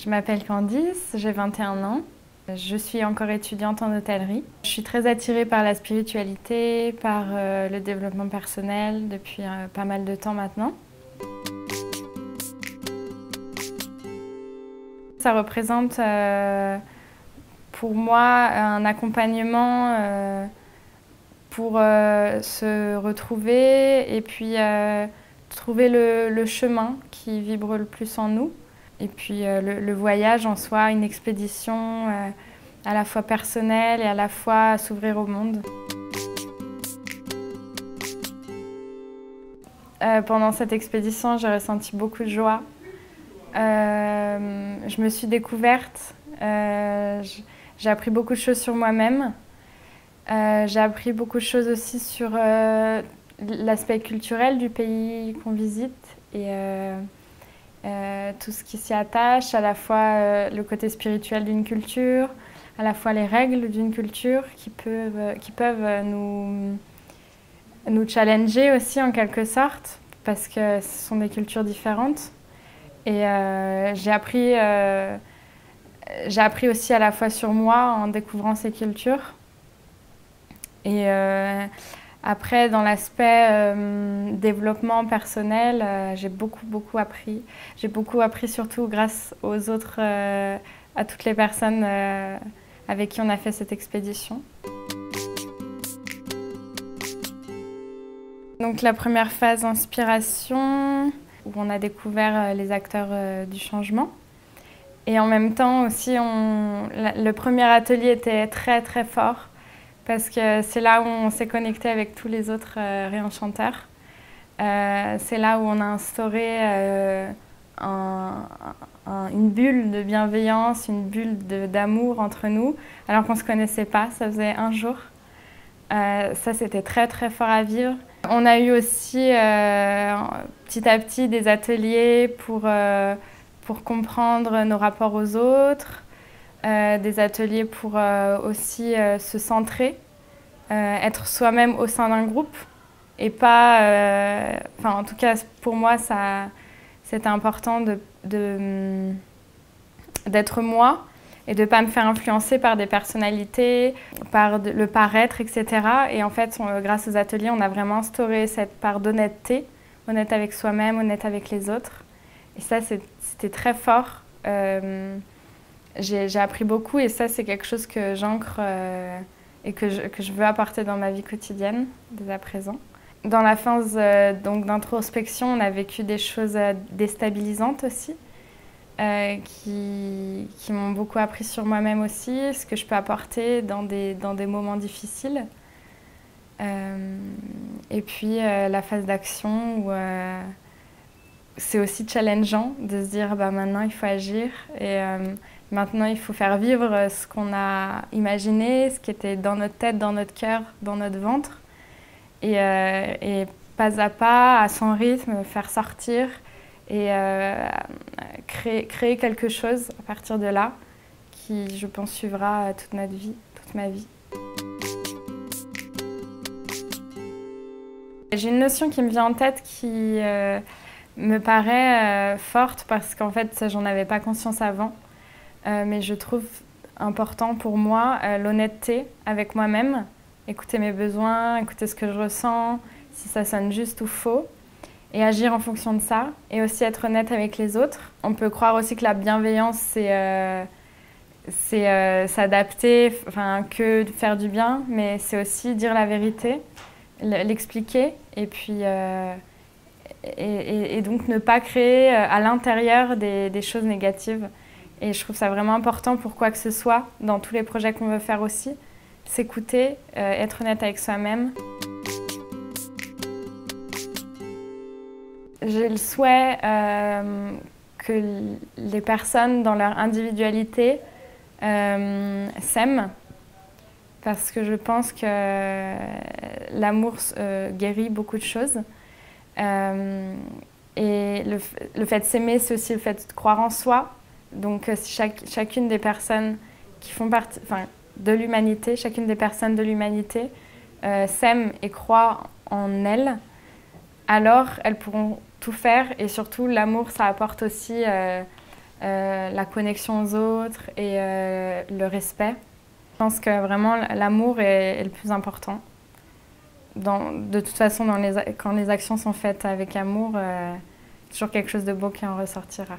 Je m'appelle Candice, j'ai 21 ans. Je suis encore étudiante en hôtellerie. Je suis très attirée par la spiritualité, par le développement personnel depuis pas mal de temps maintenant. Ça représente pour moi un accompagnement pour se retrouver et puis trouver le chemin qui vibre le plus en nous. Et puis le voyage en soi, une expédition à la fois personnelle et à la fois s'ouvrir au monde. Pendant cette expédition, j'ai ressenti beaucoup de joie. Je me suis découverte, j'ai appris beaucoup de choses sur moi-même. J'ai appris beaucoup de choses aussi sur l'aspect culturel du pays qu'on visite et tout ce qui s'y attache, à la fois le côté spirituel d'une culture, à la fois les règles d'une culture qui peuvent nous challenger aussi en quelque sorte, parce que ce sont des cultures différentes. Et j'ai appris aussi à la fois sur moi en découvrant ces cultures. Et après, dans l'aspect développement personnel, j'ai beaucoup appris. J'ai beaucoup appris surtout grâce aux autres, à toutes les personnes avec qui on a fait cette expédition. Donc la première phase inspiration, où on a découvert les acteurs du changement. Et en même temps aussi, le premier atelier était très fort, parce que c'est là où on s'est connecté avec tous les autres réenchanteurs. C'est là où on a instauré une bulle de bienveillance, une bulle d'amour entre nous, alors qu'on ne se connaissait pas, ça faisait un jour. Ça, c'était très fort à vivre. On a eu aussi petit à petit des ateliers pour comprendre nos rapports aux autres, des ateliers pour aussi se centrer, être soi-même au sein d'un groupe et pas... en tout cas, pour moi, c'était important d'être moi et de ne pas me faire influencer par des personnalités, par le paraître, etc. Et en fait, grâce aux ateliers, on a vraiment instauré cette part d'honnêteté, honnête avec soi-même, honnête avec les autres. Et ça, c'était très fort. J'ai appris beaucoup et ça, c'est quelque chose que j'ancre et que je veux apporter dans ma vie quotidienne, dès à présent. Dans la phase d'introspection, on a vécu des choses déstabilisantes aussi, qui m'ont beaucoup appris sur moi-même aussi, ce que je peux apporter dans des moments difficiles. Et puis la phase d'action où c'est aussi challengeant de se dire maintenant il faut agir et maintenant il faut faire vivre ce qu'on a imaginé, ce qui était dans notre tête, dans notre cœur, dans notre ventre. Et pas à pas, à son rythme, faire sortir et créer quelque chose à partir de là qui, je pense, suivra toute notre vie, toute ma vie. J'ai une notion qui me vient en tête qui me paraît forte parce qu'en fait, j'en avais pas conscience avant. Mais je trouve important pour moi l'honnêteté avec moi-même, écouter mes besoins, écouter ce que je ressens, si ça sonne juste ou faux, et agir en fonction de ça, et aussi être honnête avec les autres. On peut croire aussi que la bienveillance, c'est s'adapter, que faire du bien, mais c'est aussi dire la vérité, l'expliquer, et puis et donc ne pas créer à l'intérieur des choses négatives. Et je trouve ça vraiment important pour quoi que ce soit, dans tous les projets qu'on veut faire aussi, s'écouter, être honnête avec soi-même. J'ai le souhait que les personnes, dans leur individualité, s'aiment, parce que je pense que l'amour guérit beaucoup de choses. Et le fait de s'aimer, c'est aussi le fait de croire en soi. Donc si chacune des personnes qui font partie de l'humanité, chacune des personnes de l'humanité s'aiment et croient en elles, alors elles pourront tout faire. Et surtout, l'amour, ça apporte aussi la connexion aux autres et le respect. Je pense que vraiment l'amour est le plus important. De toute façon, quand les actions sont faites avec amour, toujours quelque chose de beau qui en ressortira.